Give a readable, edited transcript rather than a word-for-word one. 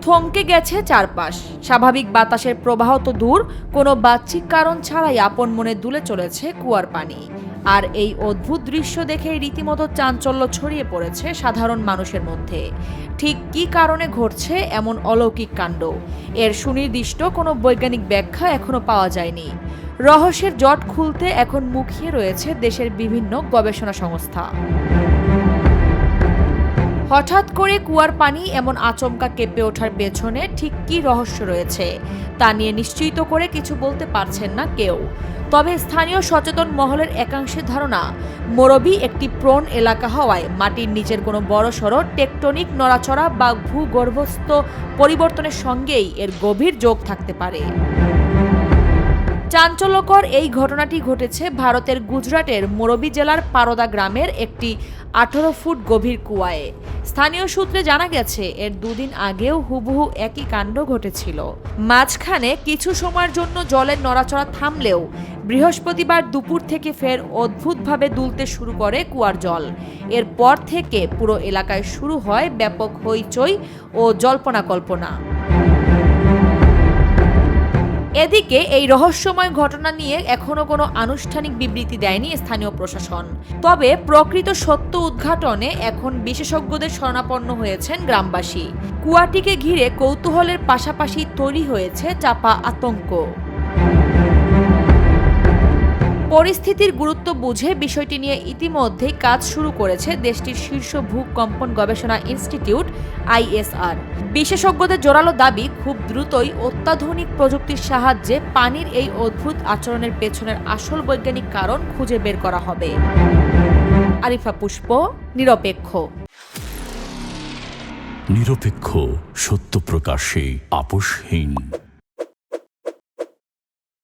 থমকে গেছে চারপাশ। স্বাভাবিক বাতাসের প্রবাহ তো দূর, কোনো বাহ্যিক কারণ ছাড়াই আপন মনে দুলে চলেছে কুয়ার পানি। আর এই অদ্ভুত দৃশ্য দেখে রীতিমতো চাঞ্চল্য ছড়িয়ে পড়েছে সাধারণ মানুষের মধ্যে। ঠিক কী কারণে ঘটছে এমন অলৌকিক কাণ্ড, এর সুনির্দিষ্ট কোনো বৈজ্ঞানিক ব্যাখ্যা এখনো পাওয়া যায়নি। রহস্যের জট খুলতে এখন মুখিয়ে রয়েছে দেশের বিভিন্ন গবেষণা সংস্থা। হঠাৎ করে কুয়ার পানি এমন আচমকা কেঁপে ওঠার পেছনে ঠিক কী রহস্য রয়েছে তা নিয়ে নিশ্চিত করে কিছু বলতে পারছেন না কেউ। তবে স্থানীয় সচেতন মহলের একাংশের ধারণা, মরবি একটি প্রোন এলাকা হওয়ায় মাটির নিচের কোনো বড়সড় টেকটনিক নড়াচড়া বা ভূগর্ভস্থ পরিবর্তনের সঙ্গেই এর গভীর যোগ থাকতে পারে। চাঞ্চল্যকর এই ঘটনাটি ঘটেছে ভারতের গুজরাটের মোরবি জেলার পারদা গ্রামের একটি 18 ফুট গভীর কুয়ায়। স্থানীয় সূত্রে জানা গেছে, এর দুদিন আগেও হুবহু একই কাণ্ড ঘটেছিল। মাঝখানে কিছু সময়ের জন্য জলের নড়াচড়া থামলেও বৃহস্পতিবার দুপুর থেকে ফের অদ্ভুতভাবে দুলতে শুরু করে কুয়ার জল। এরপর থেকে পুরো এলাকায় শুরু হয় ব্যাপক হইচই ও জল্পনা কল্পনা। এদিকে এই রহস্যময় ঘটনা নিয়ে এখনো কোনো আনুষ্ঠানিক বিবৃতি দেয়নি স্থানীয় প্রশাসন। তবে প্রকৃত সত্য উদ্ঘাটনে এখন বিশেষজ্ঞদের শরণাপন্ন হয়েছেন গ্রামবাসী। কুয়াটিকে ঘিরে কৌতূহলের পাশাপাশি তৈরি হয়েছে চাপা আতঙ্ক। পরিস্থিতির গুরুত্ব বুঝে বিষয়টি নিয়ে ইতিমধ্যেই কাজ শুরু করেছে দেশটির শীর্ষ ভূকম্পন গবেষণা ইনস্টিটিউট ISR। বিশেষজ্ঞদের জোরালো দাবি, খুব দ্রুতই অত্যাধুনিক প্রযুক্তির সাহায্যে পানির এই অদ্ভুত আচরণের পেছনের আসল বৈজ্ঞানিক কারণ খুঁজে বের করা হবে। আরিফা পুষ্প, নিরপেক্ষ। নিরপেক্ষ, সত্য প্রকাশে আপোষহীন।